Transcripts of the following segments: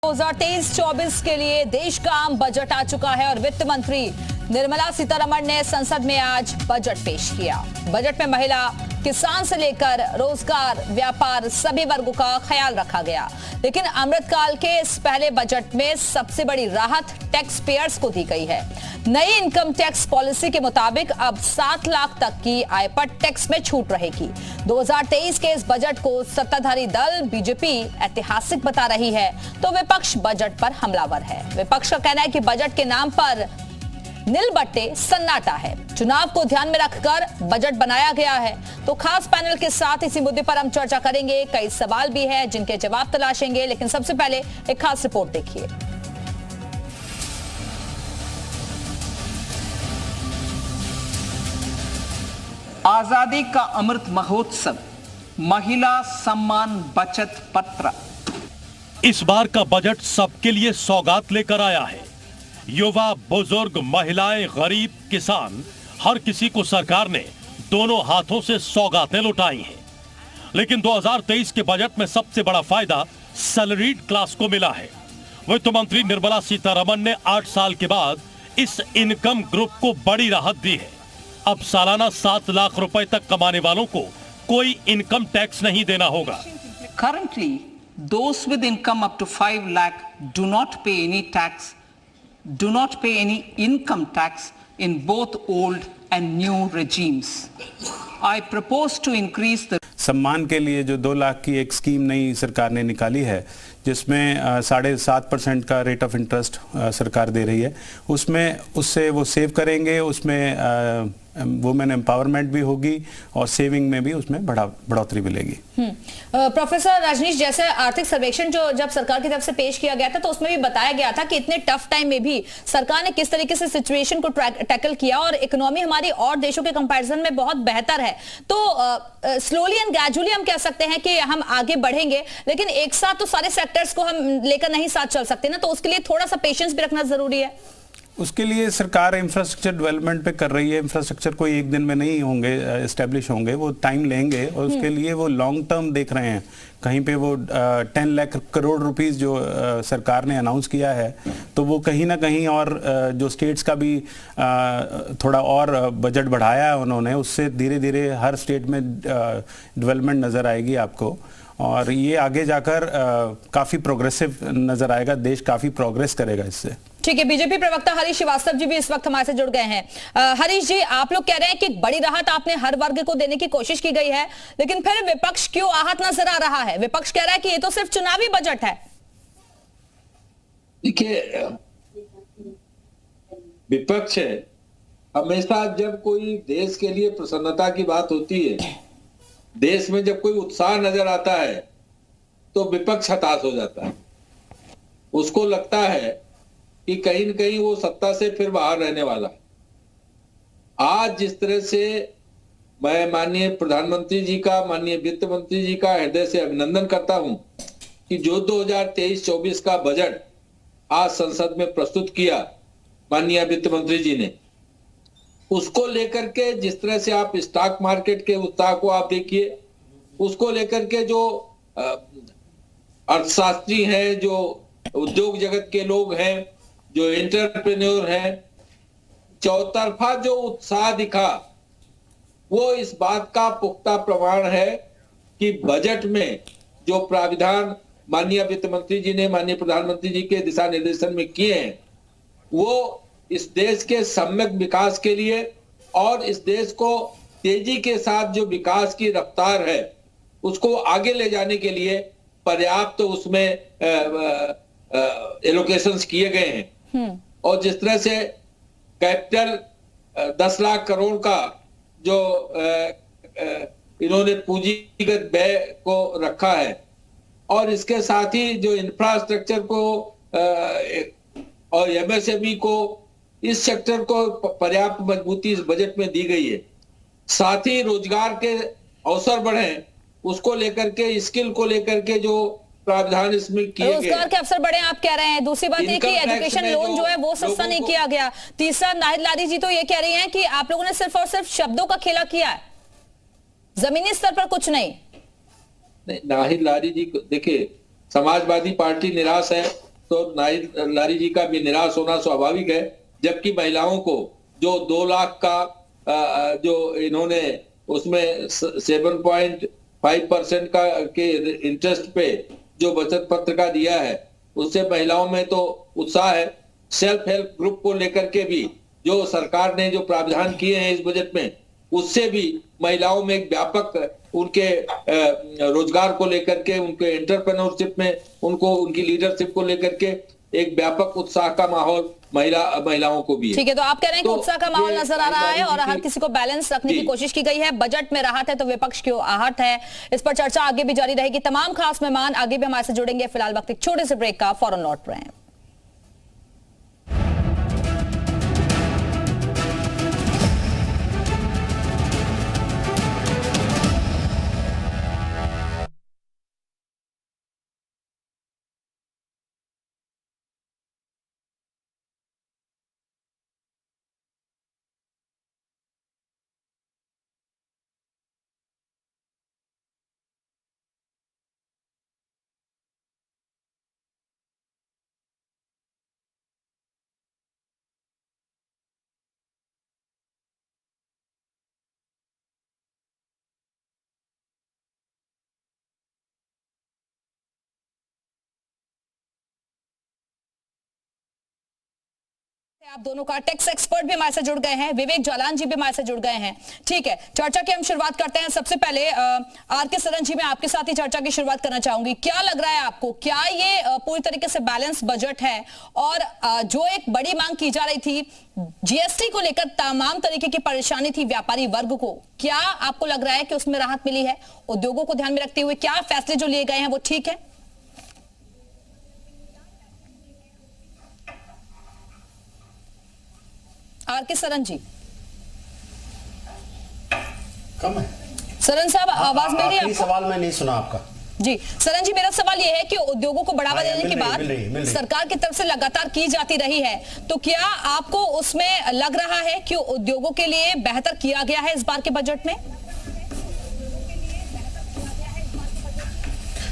2023-24 के लिए देश का आम बजट आ चुका है और वित्त मंत्री निर्मला सीतारमण ने संसद में आज बजट पेश किया। बजट में महिला, किसान से लेकर रोजगार, व्यापार सभी वर्गों का ख्याल रखा गया। लेकिन अमृतकाल के इस पहले बजट में सबसे बड़ी राहत टैक्स पेयर्स को दी गई है। नई इनकम टैक्स पॉलिसी के मुताबिक अब 7 लाख तक की आय पर टैक्स में छूट रहेगी। 2023 के इस बजट को सत्ताधारी दल बीजेपी ऐतिहासिक बता रही है तो विपक्ष बजट पर हमलावर है। विपक्ष का कहना है कि बजट के नाम पर नील बट्टे सन्नाटा है। चुनाव को ध्यान में रखकर बजट बनाया गया है। तो खास पैनल के साथ इसी मुद्दे पर हम चर्चा करेंगे। कई सवाल भी हैं जिनके जवाब तलाशेंगे, लेकिन सबसे पहले एक खास रिपोर्ट देखिए। आजादी का अमृत महोत्सव, महिला सम्मान बचत पत्र। इस बार का बजट सबके लिए सौगात लेकर आया है। युवा, बुजुर्ग, महिलाएं, गरीब, किसान, हर किसी को सरकार ने दोनों हाथों से सौगातें लुटाई हैं। लेकिन 2023 के बजट में सबसे बड़ा फायदा सैलरीड क्लास को मिला है। वित्त मंत्री निर्मला सीतारमण ने 8 साल के बाद इस इनकम ग्रुप को बड़ी राहत दी है। अब सालाना 7 लाख रुपए तक कमाने वालों को कोई इनकम टैक्स नहीं देना होगा। Currently, those with income up to 5 lakh do not pay any income tax in both old and new regimes. I propose to increase the सम्मान के लिए जो 2 लाख की एक स्कीम नई सरकार ने निकाली है, जिसमें 7.5% का रेट ऑफ इंटरेस्ट सरकार दे रही है। उससे वो सेव करेंगे, उसमें वुमेन एम्पावरमेंट भी होगी और सेविंग में भी उसमें बढ़ोतरी मिलेगी। प्रोफेसर रजनीश, जैसे आर्थिक सर्वेक्षण जो जब सरकार की तरफ से पेश किया गया था तो उसमें भी बताया गया था कि इतने टफ टाइम में भी सरकार ने किस तरीके से सिचुएशन को टैकल किया और इकोनॉमी हमारी और देशों के कंपैरिजन में बहुत बेहतर है। तो स्लोली एंड ग्रेजुअली हम कह सकते हैं कि हम आगे बढ़ेंगे, लेकिन एक साथ तो सारे सेक्टर्स को हम लेकर नहीं साथ चल सकते ना, तो उसके लिए थोड़ा सा पेशेंस भी रखना जरूरी है। उसके लिए सरकार इंफ्रास्ट्रक्चर डेवलपमेंट पे कर रही है। इंफ्रास्ट्रक्चर कोई एक दिन में नहीं होंगे एस्टेब्लिश होंगे, वो टाइम लेंगे और उसके लिए वो लॉन्ग टर्म देख रहे हैं। कहीं पे वो 10 लाख करोड़ रुपीस जो सरकार ने अनाउंस किया है, तो वो कहीं ना कहीं और जो स्टेट्स का भी थोड़ा और बजट बढ़ाया है उन्होंने, उससे धीरे धीरे हर स्टेट में डेवलपमेंट नज़र आएगी आपको और ये आगे जाकर काफ़ी प्रोग्रेसिव नज़र आएगा। देश काफ़ी प्रोग्रेस करेगा इससे। ठीक है, बीजेपी प्रवक्ता हरीश श्रीवास्तव जी भी इस वक्त हमारे से जुड़ गए हैं। हरीश जी, आप लोग कह रहे हैं कि बड़ी राहत आपने हर वर्ग को देने की कोशिश की गई है, लेकिन फिर विपक्ष क्यों आहत नजर आ रहा है? विपक्ष कह रहा है कि ये तो सिर्फ चुनावी बजट है। देखिए, विपक्ष हमेशा जब कोई देश के लिए प्रसन्नता की बात होती है, देश में जब कोई उत्साह नजर आता है, तो विपक्ष हताश हो जाता है। उसको लगता है कि कहीं न कहीं वो सत्ता से फिर बाहर रहने वाला है। आज जिस तरह से मैं माननीय प्रधानमंत्री जी का, माननीय वित्त मंत्री जी का हृदय से अभिनंदन करता हूं कि जो 2023-24 का बजट आज संसद में प्रस्तुत किया माननीय वित्त मंत्री जी ने, उसको लेकर के जिस तरह से आप स्टॉक मार्केट के उत्साह को आप देखिए, उसको लेकर के जो अर्थशास्त्री हैं, जो उद्योग जगत के लोग हैं, जो एंटरप्रेन्योर हैं, चौतरफा जो उत्साह दिखा, वो इस बात का पुख्ता प्रमाण है कि बजट में जो प्राविधान माननीय वित्त मंत्री जी ने माननीय प्रधानमंत्री जी के दिशा निर्देशन में किए हैं, वो इस देश के सम्यक विकास के लिए और इस देश को तेजी के साथ जो विकास की रफ्तार है उसको आगे ले जाने के लिए पर्याप्त तो उसमें एलोकेशंस किए गए हैं। और जिस तरह से कैपिटल 10 लाख करोड़ का जो इन्होंने पूंजीगत व्यय को रखा है और इसके साथ ही जो इंफ्रास्ट्रक्चर को और एमएसएमई को, इस सेक्टर को पर्याप्त मजबूती इस बजट में दी गई है। साथ ही रोजगार के अवसर बढ़े, उसको लेकर के, स्किल को लेकर के जो प्रावधान इसमें किए गए, रोजगार के अवसर बढ़े आप कह रहे हैं। दूसरी बात ये कि एजुकेशन लोन जो है वो सस्ता नहीं किया गया। तीसरा, नाहिद लारी जी तो ये कह रही हैं कि आप लोगों ने सिर्फ और सिर्फ शब्दों का खेला किया है, जमीनी स्तर पर कुछ नहीं। नाहिद लारी जी देखिए, समाजवादी पार्टी निराश है, तो नारी जी का भी निराश होना स्वाभाविक है। जबकि महिलाओं को जो 2 लाख का जो इन्होंने उसमें 7.5% का के इंटरेस्ट पे जो बचत पत्र का दिया है, उससे महिलाओं में तो उत्साह है। सेल्फ हेल्प ग्रुप को लेकर के भी जो सरकार ने जो प्रावधान किए हैं इस बजट में, उससे भी महिलाओं में एक व्यापक उनके रोजगार को लेकर के, उनके एंटरप्रेन्योरशिप में, उनको उनकी लीडरशिप को लेकर के एक व्यापक उत्साह का माहौल महिलाओं को भी है। ठीक है, तो आप कह रहे हैं कि उत्साह का माहौल नजर आ रहा है और हर किसी को बैलेंस रखने की कोशिश की गई है। बजट में राहत है तो विपक्ष की आहट है। इस पर चर्चा आगे भी जारी रहेगी। तमाम खास मेहमान आगे भी हमारे से जुड़ेंगे। फिलहाल वक्त एक छोटे से ब्रेक का, फौरन लौट रहे हैं। आप दोनों का टैक्स एक्सपर्ट भी हमारे से जुड़ गए हैं, विवेक जालान जी भी हमारे से जुड़ गए हैं। ठीक है, चर्चा की हम शुरुआत करते हैं। सबसे पहले आर के सरन जी, मैं आपके साथ ही चर्चा की शुरुआत करना चाहूंगी। क्या लग रहा है आपको, क्या ये पूरी तरीके से बैलेंस बजट है? और जो एक बड़ी मांग की जा रही थी जीएसटी को लेकर, तमाम तरीके की परेशानी थी व्यापारी वर्ग को, क्या आपको लग रहा है कि उसमें राहत मिली है? उद्योगों को ध्यान में रखते हुए क्या फैसले जो लिए गए हैं वो ठीक है? आर के सरन जी। कम है सरन साहब, आवाज मिल रही है आपको? सवाल मैं नहीं सुना आपका। जी सरन जी, मेरा सवाल यह है कि उद्योगों को बढ़ावा देने की बात सरकार की तरफ से लगातार की जाती रही है, तो क्या आपको उसमें लग रहा है कि उद्योगों के लिए बेहतर किया गया है इस बार के बजट में?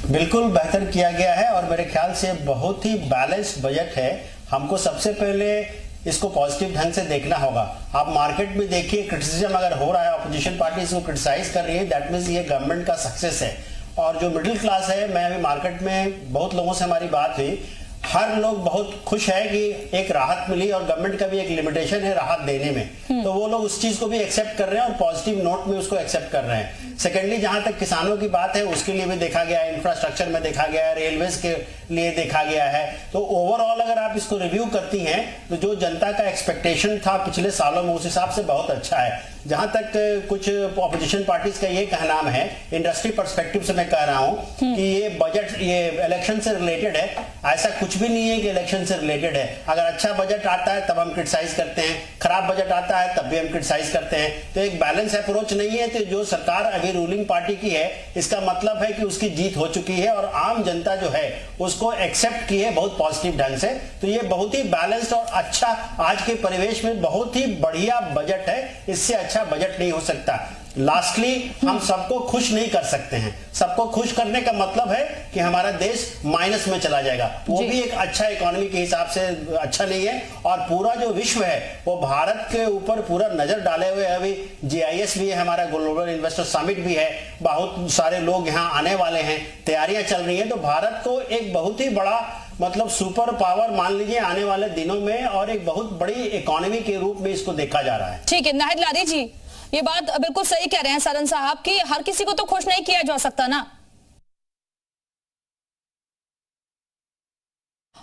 बिल्कुल बेहतर किया गया है और मेरे ख्याल से बहुत ही बैलेंस्ड बजट है। हमको सबसे पहले इसको पॉजिटिव ढंग से देखना होगा। आप मार्केट में देखिए, क्रिटिसिज्म अगर हो रहा है, अपोजिशन पार्टी इसको क्रिटिसाइज कर रही है, दैट मीन्स ये गवर्नमेंट का सक्सेस है। और जो मिडिल क्लास है, मैं अभी मार्केट में बहुत लोगों से हमारी बात हुई, हर लोग बहुत खुश है कि एक राहत मिली और गवर्नमेंट का भी एक लिमिटेशन है राहत देने में, तो वो लोग उस चीज को भी एक्सेप्ट कर रहे हैं और पॉजिटिव नोट में उसको एक्सेप्ट कर रहे हैं। सेकेंडली, जहां तक किसानों की बात है, उसके लिए भी देखा गया है, इंफ्रास्ट्रक्चर में देखा गया है, रेलवेज के लिए देखा गया है। तो ओवरऑल अगर आप इसको रिव्यू करती हैं तो जो जनता का एक्सपेक्टेशन था पिछले सालों में, उस हिसाब से बहुत अच्छा है। जहां तक कुछ ऑपोजिशन पार्टीज का ये कहना है, इंडस्ट्री पर्सपेक्टिव से मैं कह रहा हूं कि ये बजट ये इलेक्शन से रिलेटेड है, ऐसा कुछ भी नहीं है कि इलेक्शन से रिलेटेड है। अगर अच्छा बजट आता है तब हम क्रिटिसाइज करते हैं, खराब बजट आता है तब भी हम क्रिटिसाइज करते हैं। तो एक बैलेंस अप्रोच नहीं है। तो जो सरकार अभी रूलिंग पार्टी की है, इसका मतलब है कि उसकी जीत हो चुकी है और आम जनता जो है उसको एक्सेप्ट की है बहुत पॉजिटिव ढंग से। तो ये बहुत ही बैलेंस्ड और अच्छा, आज के परिवेश में बहुत ही बढ़िया बजट है। इससे अच्छा बजट नहीं हो सकता। लास्टली, हम सबको खुश नहीं कर सकते हैं। सबको खुश करने का मतलब है कि हमारा देश माइनस में चला जाएगा, वो भी एक अच्छा इकोनॉमी के हिसाब से अच्छा नहीं है। और पूरा जो विश्व है वो भारत के ऊपर पूरा नजर डाले हुए है। अभी GIS भी है, हमारा ग्लोबल इन्वेस्टर समिट भी है, बहुत सारे लोग यहाँ आने वाले हैं, तैयारियां चल रही हैं। तो भारत को एक बहुत ही बड़ा मतलब सुपर पावर मान लीजिए आने वाले दिनों में, और एक बहुत बड़ी इकोनॉमी के रूप में इसको देखा जा रहा है। ठीक है, नाहिद लारी जी, ये बात बिल्कुल सही कह रहे हैं सरन साहब कि हर किसी को तो खुश नहीं किया जा सकता ना।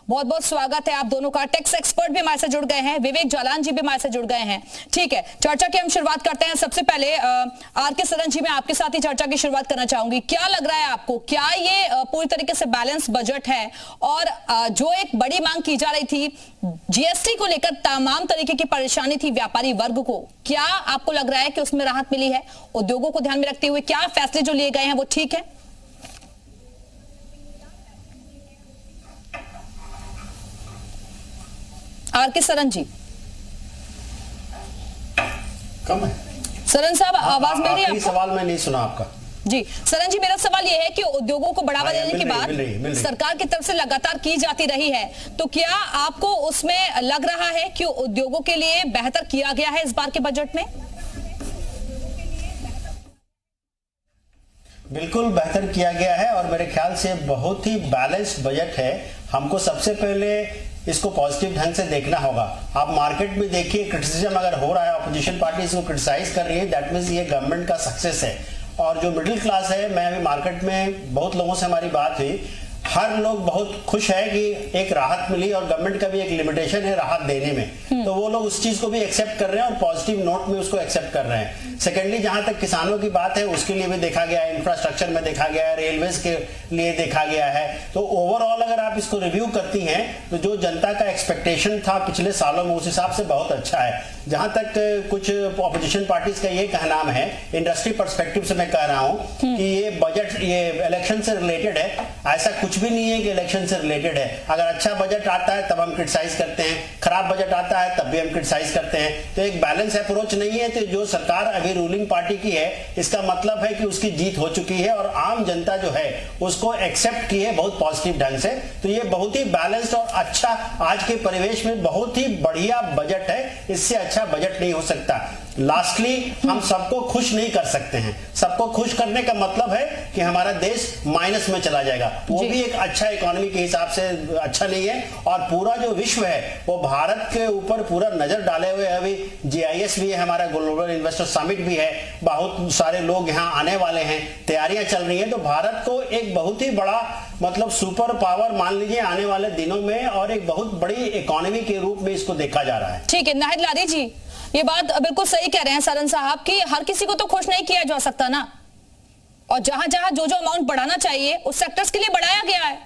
बहुत बहुत स्वागत है आप दोनों का। टैक्स एक्सपर्ट भी हमारे से जुड़ गए हैं, विवेक जालान जी भी हमारे से जुड़ गए हैं। ठीक है, चर्चा की हम शुरुआत करते हैं। सबसे पहले आर के सरन जी, मैं आपके साथ ही चर्चा की शुरुआत करना चाहूंगी। क्या लग रहा है आपको, क्या ये पूरी तरीके से बैलेंस बजट है? और जो एक बड़ी मांग की जा रही थी जीएसटी को लेकर, तमाम तरीके की परेशानी थी व्यापारी वर्ग को, क्या आपको लग रहा है कि उसमें राहत मिली है? उद्योगों को ध्यान में रखते हुए क्या फैसले जो लिए गए हैं वो ठीक है? आर के सरन जी। कम है सरन साहब, आवाज मिल रही है आपको? सवाल मैं नहीं सुना आपका। जी सरन जी, मेरा सवाल यह है कि उद्योगों को बढ़ावा देने की बात सरकार की तरफ से लगातार की जाती रही है, तो क्या आपको उसमें लग रहा है कि उद्योगों के लिए बेहतर किया गया है इस बार के बजट में? बिल्कुल बेहतर किया गया है और मेरे ख्याल से बहुत ही बैलेंस्ड बजट है। हमको सबसे पहले इसको पॉजिटिव ढंग से देखना होगा। आप मार्केट में देखिए, क्रिटिसिज्म अगर हो रहा है, अपोजिशन पार्टी इसको क्रिटिसाइज कर रही है, दैट मीन्स ये गवर्नमेंट का सक्सेस है। और जो मिडिल क्लास है, मैं अभी मार्केट में बहुत लोगों से हमारी बात हुई, हर लोग बहुत खुश है कि एक राहत मिली और गवर्नमेंट का भी एक लिमिटेशन है राहत देने में, तो वो लोग उस चीज को भी एक्सेप्ट कर रहे हैं और पॉजिटिव नोट में उसको एक्सेप्ट कर रहे हैं। सेकेंडली, जहां तक किसानों की बात है, उसके लिए भी देखा गया है, इंफ्रास्ट्रक्चर में देखा गया है, रेलवेज के लिए देखा गया है। तो ओवरऑल अगर आप इसको रिव्यू करती हैं तो जो जनता का एक्सपेक्टेशन था पिछले सालों में, उस हिसाब से बहुत अच्छा है। जहां तक कुछ ऑपोजिशन पार्टीज का ये कहना है, इंडस्ट्री पर्सपेक्टिव से मैं कह रहा हूं कि ये बजट ये इलेक्शन से रिलेटेड है। ऐसा कुछ भी नहीं है कि इलेक्शन से रिलेटेड है। अगर अच्छा बजट आता है तब हम क्रिटिसाइज करते हैं, खराब बजट आता है तब भी हम क्रिटिसाइज करते हैं। तो एक बैलेंस अप्रोच नहीं है। तो जो सरकार अभी रूलिंग पार्टी की है, इसका मतलब है कि उसकी जीत हो चुकी है और आम जनता जो है उसको एक्सेप्ट की है बहुत पॉजिटिव ढंग से। तो ये बहुत ही बैलेंस्ड और अच्छा, आज के परिवेश में बहुत ही बढ़िया बजट है। इससे अच्छा बजट नहीं हो सकता। लास्टली, हम सबको खुश नहीं कर सकते हैं। सबको खुश करने का मतलब है कि हमारा देश माइनस में चला जाएगा, वो भी एक अच्छा इकोनॉमी के हिसाब से अच्छा नहीं है। और पूरा जो विश्व है वो भारत के ऊपर पूरा नजर डाले हुए है। अभी GIS भी है, हमारा ग्लोबल इन्वेस्टर समिट भी है, बहुत सारे लोग यहाँ आने वाले हैं, तैयारियां चल रही हैं। तो भारत को एक बहुत ही बड़ा मतलब सुपर पावर मान लीजिए आने वाले दिनों में, और एक बहुत बड़ी इकोनॉमी के रूप में इसको देखा जा रहा है। ठीक है नाहिद लारी जी, ये बात बिल्कुल सही कह रहे हैं सरन साहब कि हर किसी को तो खुश नहीं किया जा सकता ना, और जहां जहां जो जो अमाउंट बढ़ाना चाहिए उस सेक्टर्स के लिए बढ़ाया गया है।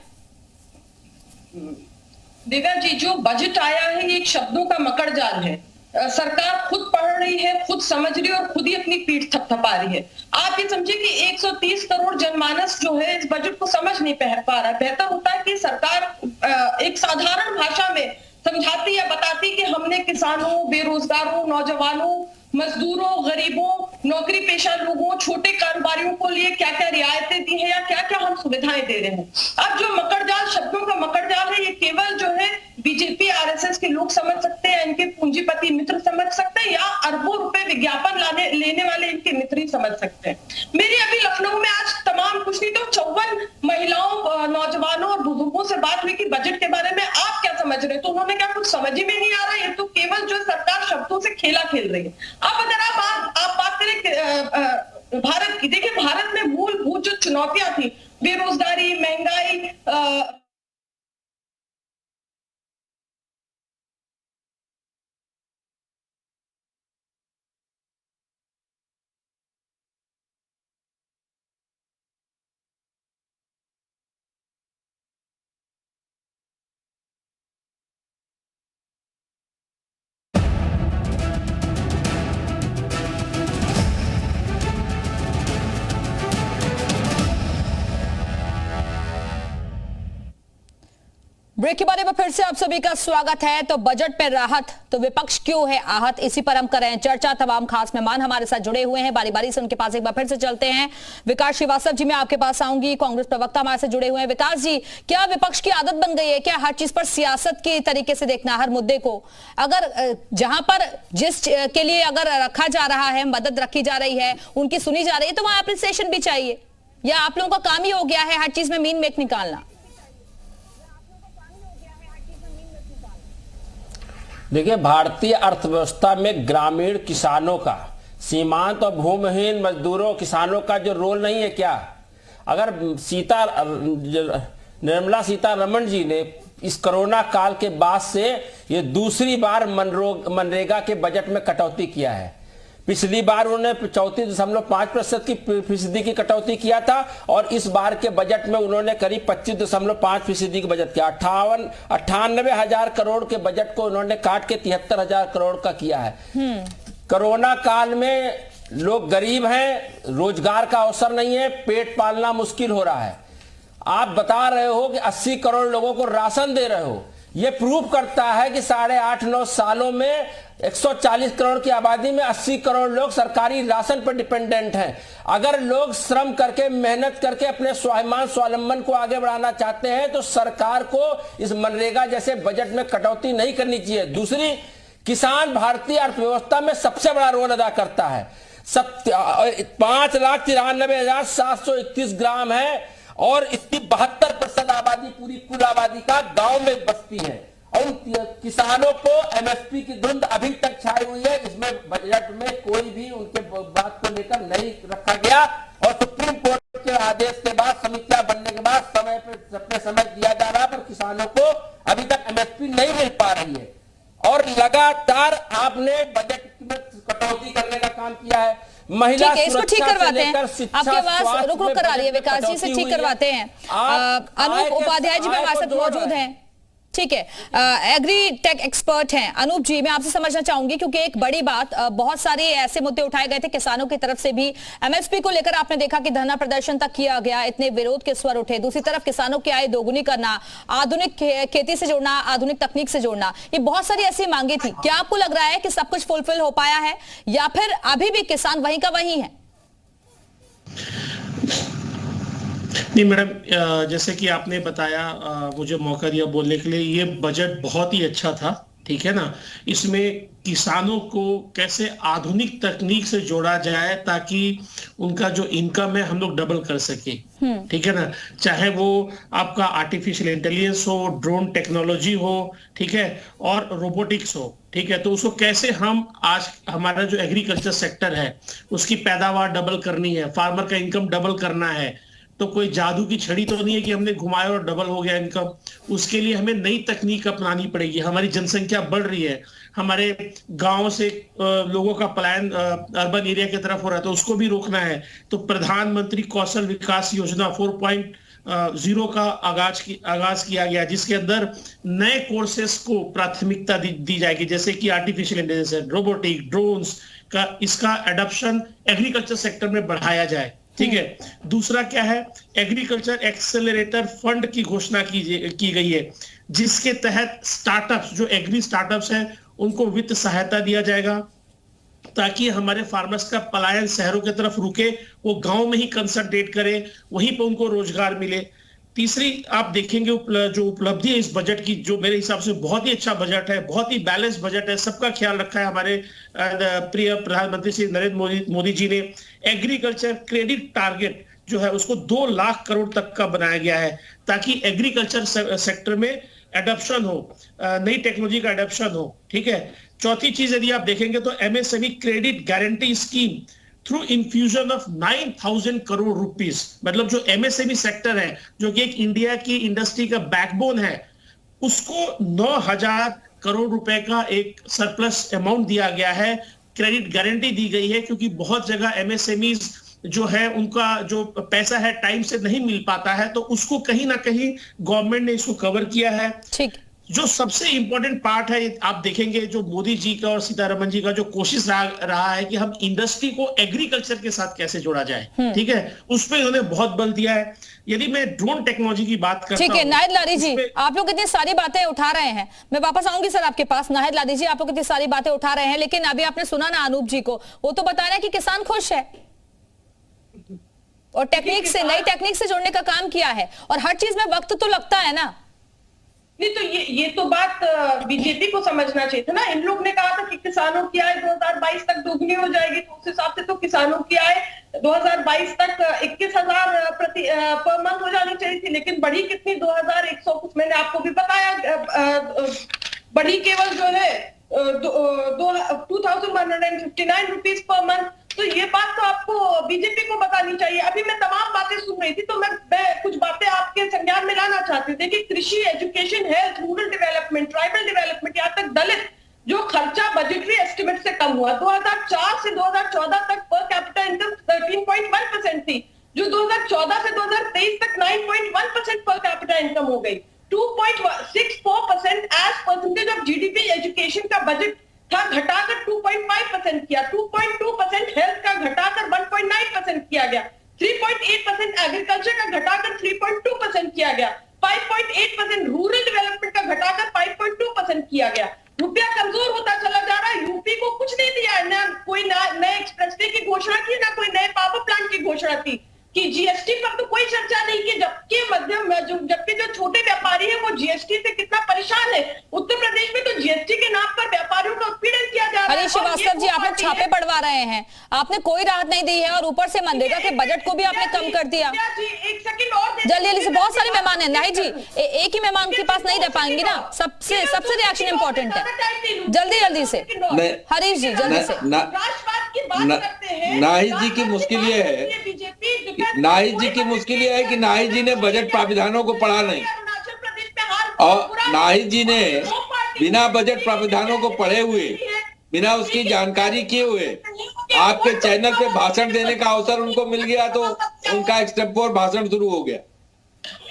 दिव्या जी, जो बजट आया है ये एक शब्दों का मकड़ जाल है। सरकार खुद पढ़ रही है, खुद समझ रही है और खुद ही अपनी पीठ थपथपा रही है। आप ये समझिए कि 130 करोड़ जनमानस जो है इस बजट को समझ नहीं पा रहा है। बेहतर होता है कि सरकार एक साधारण भाषा में समझाती या बताती कि हमने किसानों, बेरोजगारों, नौजवानों, मजदूरों, गरीबों, नौकरी पेशा लोगों, छोटे कारोबारियों को लिए क्या क्या रियायतें दी हैं या क्या क्या हम सुविधाएं दे रहे हैं। अब जो मकड़जाल, शब्दों का मकड़जाल है, ये केवल जो है बीजेपी RSS के लोग समझ सकते हैं, इनके पूंजीपति मित्र समझ सकते हैं, या अरबों रुपए विज्ञापन लेने वाले इनके मित्र ही समझ सकते हैं। मेरी अभी लखनऊ में आज तमाम कुछ नहीं तो 54 महिलाओं, नौजवानों और बुजुर्गों से बात हुई कि बजट के बारे में आप क्या समझ रहे हैं, तो उन्होंने क्या कुछ समझ ही में नहीं आ रहा, ये तो केवल जो सरकार शब्दों से खेला खेल रही है। अब अगर आप बात करें भारत की, देखिए भारत में मूलभूत जो चुनौतियां थी, बेरोजगारी, महंगाई, ब्रेक के बारे में फिर से आप सभी का स्वागत है। तो बजट पे राहत, तो विपक्ष क्यों है आहत, इसी पर हम कर रहे हैं चर्चा। तमाम खास मेहमान हमारे साथ जुड़े हुए हैं, बारी बारी से उनके पास एक बार फिर से चलते हैं। विकास श्रीवास्तव जी, मैं आपके पास आऊंगी, कांग्रेस प्रवक्ता हमारे से जुड़े हुए हैं। विकास जी, क्या विपक्ष की आदत बन गई है क्या हर चीज पर सियासत के तरीके से देखना, हर मुद्दे को? अगर जहां पर जिस के लिए अगर रखा जा रहा है, मदद रखी जा रही है, उनकी सुनी जा रही है, तो वहां अप्रिसिएशन भी चाहिए, या आप लोगों का काम ही हो गया है हर चीज में मीन मेक निकालना? देखिए, भारतीय अर्थव्यवस्था में ग्रामीण किसानों का, सीमांत और भूमिहीन मजदूरों, किसानों का जो रोल नहीं है क्या? अगर निर्मला सीतारमण जी ने इस कोरोना काल के बाद से ये दूसरी बार मनरेगा के बजट में कटौती किया है। पिछली बार उन्होंने 34.5% की फीसदी की कटौती किया था, और इस बार के बजट में उन्होंने करीब 25.5% की बजट किया। 98,000 करोड़ के बजट को उन्होंने काट के 73,000 करोड़ का किया है। कोरोना काल में लोग गरीब हैं, रोजगार का अवसर नहीं है, पेट पालना मुश्किल हो रहा है। आप बता रहे हो कि 80 करोड़ लोगों को राशन दे रहे हो, ये प्रूव करता है कि 8.5-9 सालों में 140 करोड़ की आबादी में 80 करोड़ लोग सरकारी राशन पर डिपेंडेंट हैं। अगर लोग श्रम करके मेहनत करके अपने स्वाभिमान स्वावलंबन को आगे बढ़ाना चाहते हैं तो सरकार को इस मनरेगा जैसे बजट में कटौती नहीं करनी चाहिए। दूसरी, किसान भारतीय अर्थव्यवस्था में सबसे बड़ा रोल अदा करता है। 5,93,731 ग्राम है और इसकी 72% आबादी पूरी कुल आबादी का गांव में बसती है। और किसानों को एमएसपी की धुंध अभी तक छाई हुई है। इसमें बजट में कोई भी उनके बात को लेकर नहीं रखा गया और सुप्रीम कोर्ट के आदेश के बाद, समितियां बनने के बाद समय दिया जा रहा है, पर किसानों को अभी तक एमएसपी नहीं मिल पा रही है। और लगातार आपने बजट में कटौती करने का काम किया है। महिला इसको ठीक करवाते हैं, आपके पास रुक करा रही है विकास जी, से ठीक करवाते हैं। अनूप उपाध्याय जी हमारे साथ मौजूद हैं। ठीक है, एग्री टेक एक्सपर्ट हैं अनूप जी। मैं आपसे समझना चाहूंगी क्योंकि एक बड़ी बात, बहुत सारे ऐसे मुद्दे उठाए गए थे किसानों की तरफ से भी। एमएसपी को लेकर आपने देखा कि धरना प्रदर्शन तक किया गया, इतने विरोध के स्वर उठे। दूसरी तरफ किसानों की आय दोगुनी करना, आधुनिक खेती से जोड़ना, आधुनिक तकनीक से जोड़ना, ये बहुत सारी ऐसी मांगे थी। क्या आपको लग रहा है कि सब कुछ फुलफिल हो पाया है या फिर अभी भी किसान वहीं का वहीं है? नहीं मैडम, जैसे कि आपने बताया, मुझे मौका दिया बोलने के लिए, ये बजट बहुत ही अच्छा था, ठीक है ना। इसमें किसानों को कैसे आधुनिक तकनीक से जोड़ा जाए ताकि उनका जो इनकम है हम लोग डबल कर सके, ठीक है ना। चाहे वो आपका आर्टिफिशियल इंटेलिजेंस हो, ड्रोन टेक्नोलॉजी हो, ठीक है, और रोबोटिक्स हो, ठीक है। तो उसको कैसे हम आज हमारा जो एग्रीकल्चर सेक्टर है उसकी पैदावार डबल करनी है, फार्मर का इनकम डबल करना है, तो कोई जादू की छड़ी तो नहीं है कि हमने घुमाया और डबल हो गया इनकम। उसके लिए हमें नई तकनीक अपनानी पड़ेगी। हमारी जनसंख्या बढ़ रही है, हमारे गांव से लोगों का पलायन अर्बन एरिया की तरफ हो रहा है, तो उसको भी रोकना है। तो प्रधानमंत्री कौशल विकास योजना 4.0 का आगाज किया गया, जिसके अंदर नए कोर्सेस को प्राथमिकता दी जाएगी, जैसे कि आर्टिफिशियल इंटेलिजेंस, रोबोटिक, ड्रोन्स का इसका एडॉप्शन एग्रीकल्चर सेक्टर में बढ़ाया जाए, ठीक है। दूसरा क्या है, एग्रीकल्चर एक्सेलरेटर फंड की घोषणा की गई है, जिसके तहत स्टार्टअप्स, जो एग्री स्टार्टअप्स हैं, उनको वित्त सहायता दिया जाएगा ताकि हमारे फार्मर्स का पलायन शहरों की तरफ रुके, वो गांव में ही कंसंट्रेट करें, वहीं पर उनको रोजगार मिले। तीसरी आप देखेंगे जो उपलब्धि है इस बजट की, जो मेरे हिसाब से बहुत ही अच्छा बजट है, बहुत ही बैलेंस बजट है, सबका ख्याल रखा है हमारे प्रिय प्रधानमंत्री श्री नरेंद्र मोदी जी ने। एग्रीकल्चर क्रेडिट टारगेट जो है उसको 2 लाख करोड़ तक का बनाया गया है ताकि एग्रीकल्चर सेक्टर में एडॉप्शन हो, नई टेक्नोलॉजी का एडॉप्शन हो, ठीक है। चौथी चीज यदि आप देखेंगे तो MSME credit guarantee scheme through infusion of 9,000 crore rupees, मतलब जो एमएसएमई सेक्टर है जो कि एक इंडिया की इंडस्ट्री का बैकबोन है, उसको 9,000 करोड़ रुपए का एक सरप्लस अमाउंट दिया गया है, क्रेडिट गारंटी दी गई है, क्योंकि बहुत जगह एमएसएमईज जो है उनका जो पैसा है टाइम से नहीं मिल पाता है, तो उसको कहीं ना कहीं गवर्नमेंट ने इसको कवर किया है। ठीक, जो सबसे इंपॉर्टेंट पार्ट है, आप देखेंगे जो मोदी जी का और सीतारमण जी का जो कोशिश रहा है कि हम इंडस्ट्री को एग्रीकल्चर के साथ कैसे जोड़ा जाए, ठीक है, उस पर उन्होंने बहुत बल दिया है। यदि मैं ड्रोन टेक्नोलॉजी की बात करता हूं, ठीक है नाहिद लारी जी, आप लोग इतनी सारी बातें उठा रहे हैं, मैं वापस आऊंगी सर आपके पास। नाहिद लारी जी, आप लोग इतनी सारी बातें उठा रहे हैं, लेकिन अभी आपने सुना ना अनूप जी को, वो तो बता रहे हैं कि किसान खुश है और टेक्निक से, नई टेक्निक से जोड़ने का काम किया है, और हर चीज में वक्त तो लगता है ना। नहीं तो ये तो बात बीजेपी को समझना चाहिए था ना। इन लोग ने कहा था कि किसानों की आय 2022 तक दोगुनी हो जाएगी, तो उस हिसाब से तो किसानों की आय 2022 तक 21,000 पर मंथ हो जानी चाहिए थी, लेकिन बढ़ी कितनी, 2,100 कुछ, मैंने आपको भी बताया, बढ़ी केवल जो है 2,159 रुपीज पर मंथ। तो ये बात तो आपको बीजेपी को बतानी चाहिए। अभी मैं तमाम बातें सुन रही थी तो मैं कुछ बातें आपके संज्ञान में लाना चाहती हूँ। देखिए, कृषि, education, health, rural development, tribal development, यहाँ तक दलित, जो खर्चा बजटरी एस्टिमेट से कम हुआ। 2004 से 2014 तक पर कैपिटा इनकम 13.1% थी, जो 2014 से 2023 तक 9.1% पर कैपिटा इनकम हो गई। 2.64% as percentage of GDP education का बजट था, घटाकर 2.5% किया। 2.2% हेल्थ का घटाकर 1.9% किया गया। 3.8% एग्रीकल्चर का घटाकर 3.2% किया गया। 5.8% रूरल डेवलपमेंट का घटाकर किया गया। रुपया कमजोर होता चला जा रहा है, यूपी को कुछ नहीं दिया है, ना कोई नए एक्सप्रेसवे की घोषणा की, ना कोई नए पावर प्लांट की घोषणा की, कि जीएसटी पर तो कोई चर्चा नहीं की, जबकि जो छोटे व्यापारी है वो जीएसटी से कितना परेशान है। उत्तर प्रदेश में तो जीएसटी के नाम पर व्यापारियों का उत्पीड़न किया जा रहा है। हरीश श्रीवास्तव जी, आपने छापे पड़वा रहे हैं, आपने कोई राहत नहीं दी है और ऊपर से मनरेगा के बजट को भी आपने कम कर दिया। एक सेकंड और जल्दी जल्दी से, बहुत सारे मेहमान हैं नाहिद जी, एक ही मेहमान के पास नहीं रह पाएंगे ना, सबसे रिएक्शन इंपॉर्टेंट है, जल्दी जल्दी से हरीश जी, जल्दी से। राष्ट्रवाद की बात करते हैं, नाहिद जी की मुश्किल ये है, नाहिद जी की मुश्किल यह है कि नाहिद जी ने बजट प्राविधानों को पढ़ा नहीं, और नाहिद जी ने बिना बजट प्राविधानों को पढ़े हुए, बिना उसकी जानकारी किए हुए आपके चैनल पे भाषण देने का अवसर उनको मिल गया, तो उनका एक्सटेम्पोर भाषण शुरू हो गया।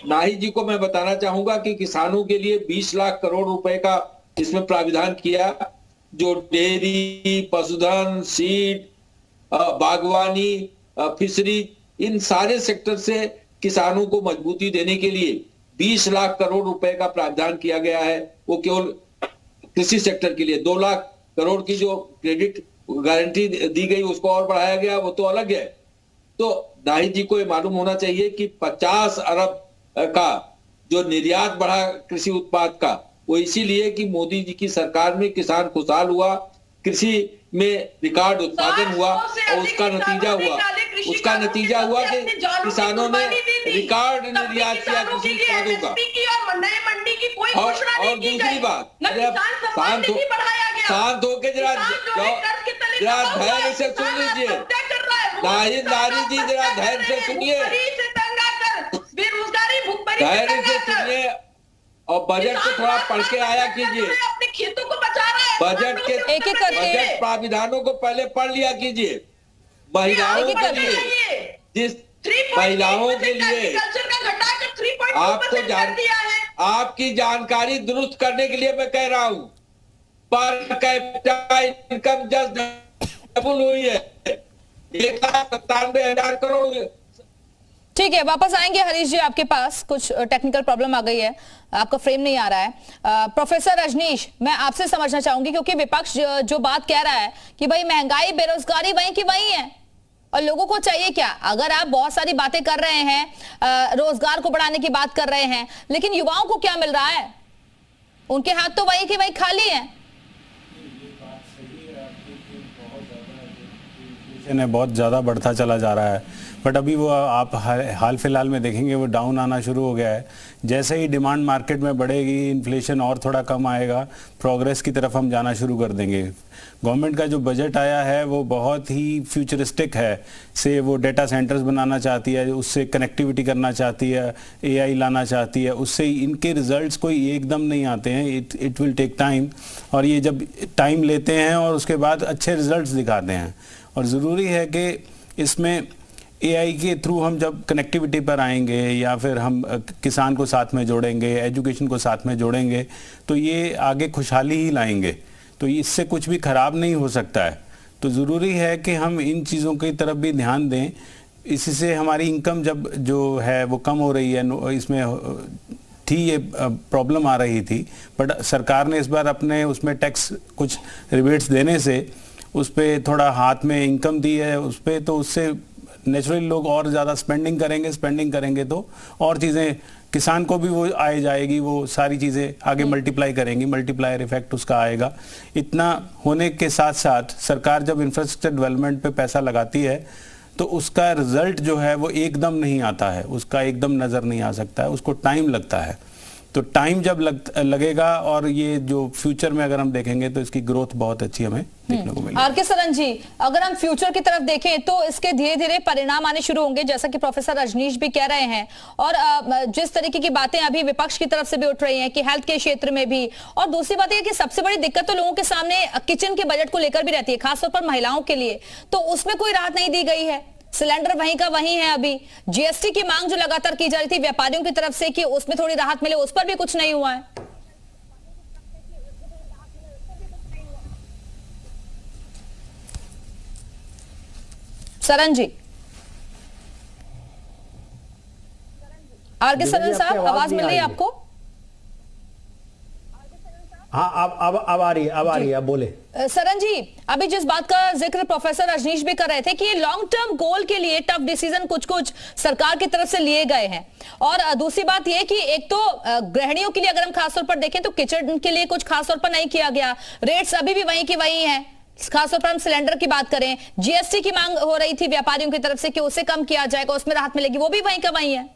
नाहिद जी को मैं बताना चाहूंगा कि किसानों के लिए 20 लाख करोड़ रुपए का इसमें प्राविधान किया, जो डेयरी, पशुधन, सीड, बागवानी, फिशरी, इन सारे सेक्टर से किसानों को मजबूती देने के लिए 20 लाख करोड़ रुपए का प्रावधान किया गया है। वो केवल कृषि सेक्टर के लिए 2 लाख करोड़ की जो क्रेडिट गारंटी दी गई उसको और बढ़ाया गया, वो तो अलग है। तो नाहिद जी को ये मालूम होना चाहिए कि 50 अरब का जो निर्यात बढ़ा कृषि उत्पाद का, वो इसीलिए कि मोदी जी की सरकार में किसान खुशहाल हुआ, कृषि में रिकॉर्ड उत्पादन हुआ, और उसका नतीजा हुआ कि किसानों ने रिकॉर्ड निर्यात किया कृषि उत्पादों का। और दूसरी बात, शांत होके जरा धैर्य से सुन लीजिए, नाहिद जी जरा धैर्य से सुनिए, धैर्य से सुनिए, और बजट को थोड़ा पढ़ के आया कीजिए, अपने खेतों को बचा रहा है, बजट के बजट प्राविधानों को पहले पढ़ लिया कीजिए। महिलाओं के लिए, जिस महिलाओं के लिए आपको आपकी जानकारी दुरुस्त करने के लिए मैं कह रहा हूं, per capita income just double हुई है, 1,97,000 करोड़। ठीक है, वापस आएंगे हरीश जी आपके पास, कुछ टेक्निकल प्रॉब्लम आ गई है, आपका फ्रेम नहीं आ रहा है। प्रोफेसर रजनीश, मैं आपसे समझना चाहूंगी, क्योंकि विपक्ष जो बात कह रहा है कि भाई महंगाई, बेरोजगारी वहीं की वहीं है, और लोगों को चाहिए क्या? अगर आप बहुत सारी बातें कर रहे हैं, रोजगार को बढ़ाने की बात कर रहे हैं, लेकिन युवाओं को क्या मिल रहा है? उनके हाथ तो वही के वही खाली है। बहुत ज्यादा बढ़ता चला जा रहा है, बट अभी वो आप हाल फिलहाल में देखेंगे वो डाउन आना शुरू हो गया है। जैसे ही डिमांड मार्केट में बढ़ेगी, इन्फ्लेशन और थोड़ा कम आएगा, प्रोग्रेस की तरफ हम जाना शुरू कर देंगे। गवर्नमेंट का जो बजट आया है वो बहुत ही फ्यूचरिस्टिक है, से वो डेटा सेंटर्स बनाना चाहती है, उससे कनेक्टिविटी करना चाहती है, एआई लाना चाहती है, उससे इनके रिजल्ट्स कोई एकदम नहीं आते हैं, इट विल टेक टाइम, और ये जब टाइम लेते हैं और उसके बाद अच्छे रिजल्ट्स दिखाते हैं। और ज़रूरी है कि इसमें एआई के थ्रू हम जब कनेक्टिविटी पर आएंगे, या फिर हम किसान को साथ में जोड़ेंगे, एजुकेशन को साथ में जोड़ेंगे, तो ये आगे खुशहाली ही लाएंगे, तो इससे कुछ भी ख़राब नहीं हो सकता है। तो ज़रूरी है कि हम इन चीज़ों की तरफ भी ध्यान दें। इसी से हमारी इनकम जब जो है वो कम हो रही है, इसमें थी ये प्रॉब्लम आ रही थी, बट सरकार ने इस बार अपने उसमें टैक्स कुछ रिबेट्स देने से उस पर थोड़ा हाथ में इनकम दी है उस पर, तो उससे नेचुरली लोग और ज़्यादा स्पेंडिंग करेंगे तो और चीज़ें किसान को भी वो आए जाएगी, वो सारी चीज़ें आगे मल्टीप्लाई करेंगी, मल्टीप्लायर इफेक्ट उसका आएगा। इतना होने के साथ साथ सरकार जब इंफ्रास्ट्रक्चर डेवलपमेंट पे पैसा लगाती है तो उसका रिजल्ट जो है वो एकदम नहीं आता है, उसका एकदम नज़र नहीं आ सकता है, उसको टाइम लगता है। तो टाइम जब लगेगा, और ये जो फ्यूचर में अगर हम देखेंगे तो इसकी ग्रोथ बहुत अच्छी हमें देखने को मिलेगी। आर.के. सरन जी, अगर हम फ्यूचर की तरफ देखें तो इसके धीरे धीरे परिणाम आने शुरू होंगे, जैसा कि प्रोफेसर रजनीश भी कह रहे हैं, और जिस तरीके की बातें अभी विपक्ष की तरफ से भी उठ रही हैं कि हेल्थ के क्षेत्र में भी, और दूसरी बात यह कि सबसे बड़ी दिक्कत तो लोगों के सामने किचन के बजट को लेकर भी रहती है, खासतौर पर महिलाओं के लिए, तो उसमें कोई राहत नहीं दी गई है। सिलेंडर वहीं का वहीं है, अभी जीएसटी की मांग जो लगातार की जा रही थी व्यापारियों की तरफ से कि उसमें थोड़ी राहत मिले, उस पर भी कुछ नहीं हुआ है। सरन जी, आर.के. सरन साहब, आवाज मिल रही है आपको? हाँ, अब आ रही है, अब बोले। सरन जी, अभी जिस बात का जिक्र प्रोफेसर रजनीश भी कर रहे थे कि ये लॉन्ग टर्म गोल के लिए टफ डिसीजन कुछ सरकार की तरफ से लिए गए हैं, और दूसरी बात ये कि एक तो गृहिणियों के लिए अगर हम खासतौर पर देखें तो किचन के लिए कुछ खासतौर पर नहीं किया गया, रेट्स अभी भी वहीं की वहीं हैं। खासतौर पर हम सिलेंडर की बात करें, जीएसटी की मांग हो रही थी व्यापारियों की तरफ से कि उसे कम किया जाएगा, उसमें राहत मिलेगी, वो भी वहीं का वहीं है।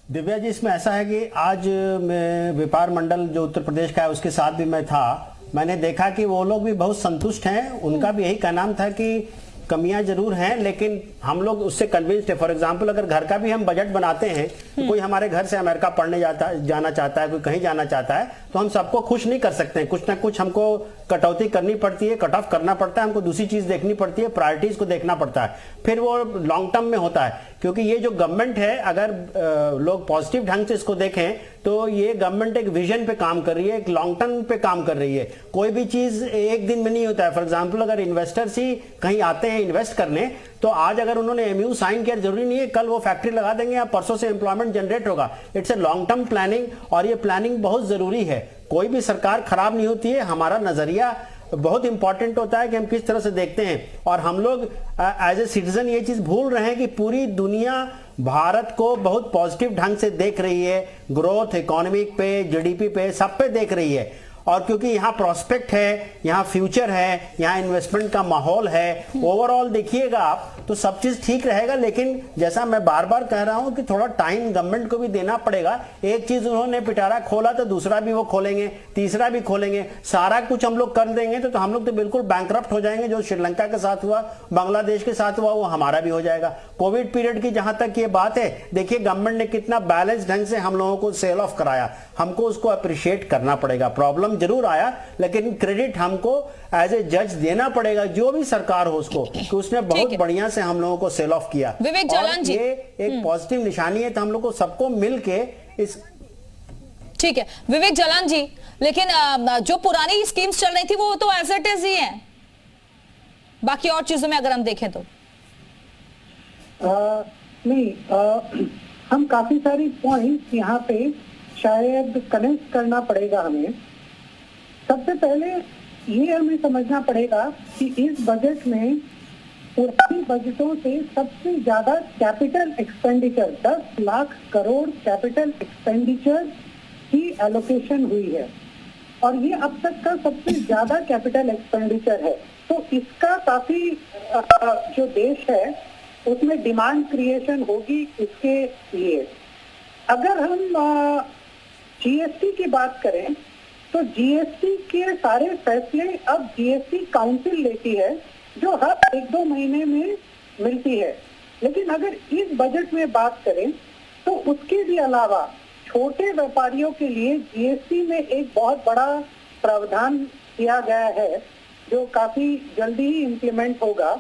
दिव्या जी, इसमें ऐसा है कि आज मैं व्यापार मंडल जो उत्तर प्रदेश का है उसके साथ भी मैं था, मैंने देखा कि वो लोग भी बहुत संतुष्ट हैं। उनका भी यही कहना था कि कमियां जरूर हैं लेकिन हम लोग उससे कन्विंस्ड है। फॉर एग्जांपल, अगर घर का भी हम बजट बनाते हैं, तो कोई हमारे घर से अमेरिका पढ़ने जाना चाहता है, कोई कहीं जाना चाहता है, तो हम सबको खुश नहीं कर सकते हैं। कुछ ना कुछ हमको कटौती करनी पड़ती है, कट ऑफ करना पड़ता है, हमको दूसरी चीज देखनी पड़ती है, प्रायोरिटीज को देखना पड़ता है, फिर वो लॉन्ग टर्म में होता है। क्योंकि ये जो गवर्नमेंट है, अगर लोग पॉजिटिव ढंग से इसको देखें तो ये गवर्नमेंट एक विजन पे काम कर रही है, एक लॉन्ग टर्म पे काम कर रही है। कोई भी चीज एक दिन में नहीं होता है। फॉर एग्जांपल, अगर इन्वेस्टर्स ही कहीं आते हैं इन्वेस्ट करने, तो आज अगर उन्होंने एमयू साइन किया, जरूरी नहीं है कल वो फैक्ट्री लगा देंगे या परसों से एम्प्लॉयमेंट जनरेट होगा। It's a long term planning, और ये प्लानिंग बहुत जरूरी है। कोई भी सरकार खराब नहीं होती है, हमारा नजरिया बहुत इंपॉर्टेंट होता है कि हम किस तरह से देखते हैं। और हम लोग एज ए सिटीजन ये चीज भूल रहे हैं कि पूरी दुनिया भारत को बहुत पॉजिटिव ढंग से देख रही है, ग्रोथ, इकोनॉमिक पे, जीडीपी पे, सब पे देख रही है। और क्योंकि यहाँ प्रोस्पेक्ट है, यहाँ फ्यूचर है, यहाँ इन्वेस्टमेंट का माहौल है, ओवरऑल देखिएगा आप तो सब चीज ठीक रहेगा। लेकिन जैसा मैं बार बार कह रहा हूं कि थोड़ा टाइम गवर्नमेंट को भी देना पड़ेगा। एक चीज उन्होंने पिटारा खोला तो दूसरा भी वो खोलेंगे, तीसरा भी खोलेंगे, सारा कुछ हम लोग कर देंगे तो हम लोग तो बिल्कुल बैंकरप्ट हो जाएंगे। जो श्रीलंका के साथ हुआ, बांग्लादेश के साथ हुआ, वो हमारा भी हो जाएगा। कोविड पीरियड की जहां तक ये बात है, देखिए गवर्नमेंट ने कितना बैलेंस ढंग से हम लोगों को सेल ऑफ कराया, हमको उसको अप्रिशिएट करना पड़ेगा। प्रॉब्लम जरूर आया लेकिन क्रेडिट हमको एज ए जज देना पड़ेगा, जो भी सरकार हो उसको, कि उसने बहुत बढ़िया से हम लोगों को सेल ऑफ किया। विवेक जालान जी, ये एक पॉजिटिव निशानी है, तो हम लोग को सबको मिलके इस। ठीक है विवेक जालान जी, लेकिन जो पुरानी स्कीम्स चल रही थी वो तो एज इट इज ही है, बाकी और चीजों में अगर हम देखें तो नहीं, हम काफी सारी पॉइंट्स यहाँ पे शायद कनेक्ट करना पड़ेगा हमें। सबसे पहले ये हमें समझना पड़ेगा कि इस बजट में पुरानी बजटों से सबसे ज्यादा capital expenditure 10 lakh crore capital expenditure की एलोकेशन हुई है, और ये अब तक का सबसे ज्यादा कैपिटल एक्सपेंडिचर है। तो इसका काफी जो देश है उसमें डिमांड क्रिएशन होगी इसके लिए। अगर हम जीएसटी की बात करें तो जीएसटी के सारे फैसले अब जीएसटी काउंसिल लेती है, जो हर 1-2 महीने में मिलती है। लेकिन अगर इस बजट में बात करें तो उसके भी अलावा छोटे व्यापारियों के लिए जीएसटी में एक बहुत बड़ा प्रावधान किया गया है, जो काफी जल्दी ही इम्प्लीमेंट होगा।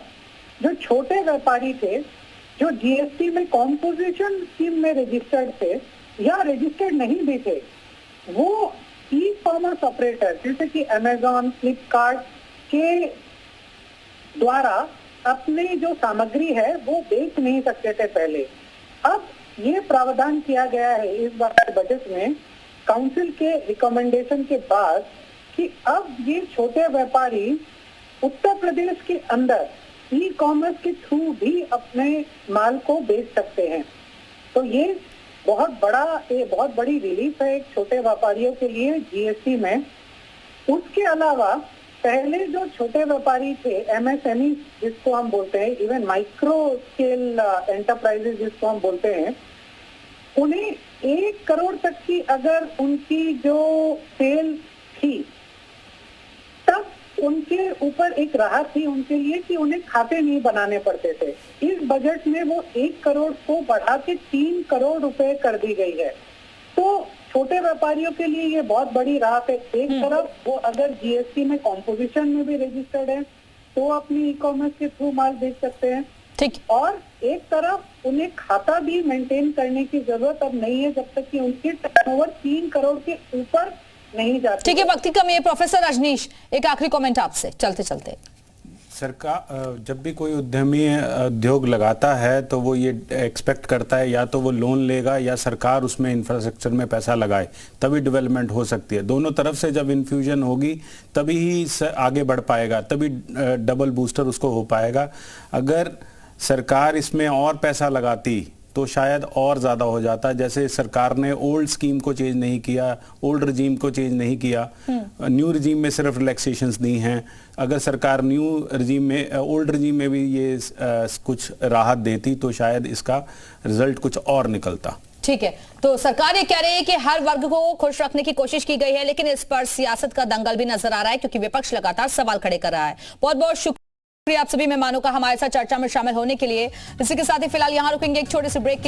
जो छोटे व्यापारी थे, जो जीएसटी में कॉम्पोजिशन स्कीम में रजिस्टर्ड थे या रजिस्टर्ड नहीं भी थे, वो ई कॉमर्स ऑपरेटर जैसे कि अमेजॉन, फ्लिपकार्ट के द्वारा अपनी जो सामग्री है वो बेच नहीं सकते थे पहले। अब ये प्रावधान किया गया है इस बार के बजट में काउंसिल के रिकमेंडेशन के बाद कि अब ये छोटे व्यापारी उत्तर प्रदेश के अंदर ई कॉमर्स के थ्रू भी अपने माल को बेच सकते हैं। तो ये बहुत बड़ी रिलीफ है छोटे व्यापारियों के लिए जीएसटी में। उसके अलावा पहले जो छोटे व्यापारी थे, एमएसएमई जिसको हम बोलते हैं, इवन माइक्रो स्केल एंटरप्राइजेस जिसको हम बोलते हैं, उन्हें 1 करोड़ तक की अगर उनकी जो सेल थी तब उनके ऊपर एक राहत थी उनके लिए कि उन्हें खाते नहीं बनाने पड़ते थे। इस बजट में वो 1 करोड़ को बढ़ा के 3 करोड़ रुपए कर दी गई है। तो छोटे व्यापारियों के लिए ये बहुत बड़ी राहत है। एक तरफ वो अगर जीएसटी में कॉम्पोजिशन में भी रजिस्टर्ड है तो अपनी ई कॉमर्स के थ्रू माल बेच सकते हैं, ठीक, और एक तरफ उन्हें खाता भी मेंटेन करने की जरूरत अब नहीं है जब तक कि उनकी टर्नओवर 3 करोड़ के ऊपर नहीं जाती। ठीक है, वक्त की कमी है। प्रोफेसर रजनीश, एक आखिरी कमेंट आपसे चलते चलते। सरकार जब भी कोई उद्यमी उद्योग लगाता है तो वो ये एक्सपेक्ट करता है या तो वो लोन लेगा या सरकार उसमें इंफ्रास्ट्रक्चर में पैसा लगाए, तभी डेवलपमेंट हो सकती है। दोनों तरफ से जब इन्फ्यूजन होगी तभी ही आगे बढ़ पाएगा, तभी डबल बूस्टर उसको हो पाएगा। अगर सरकार इसमें और पैसा लगाती तो शायद और ज़्यादा हो जाता। जैसे सरकार ने ओल्ड स्कीम को चेंज नहीं किया, ओल्ड रजीम को चेंज नहीं किया, न्यू रजीम में सिर्फ रिलैक्सेशंस दी हैं। अगर सरकार न्यू रजीम में, ओल्ड रजीम में भी ये कुछ राहत देती तो शायद इसका रिजल्ट कुछ और निकलता। ठीक है, तो सरकार ये कह रही है कि हर वर्ग को खुश रखने की कोशिश की गई है, लेकिन इस पर सियासत का दंगल भी नजर आ रहा है क्योंकि विपक्ष लगातार सवाल खड़े कर रहा है। बहुत बहुत शुक्रिया आप सभी मेहमानों का हमारे साथ चर्चा में शामिल होने के लिए। इसी के साथ ही फिलहाल यहां रुकेंगे एक छोटे से ब्रेक।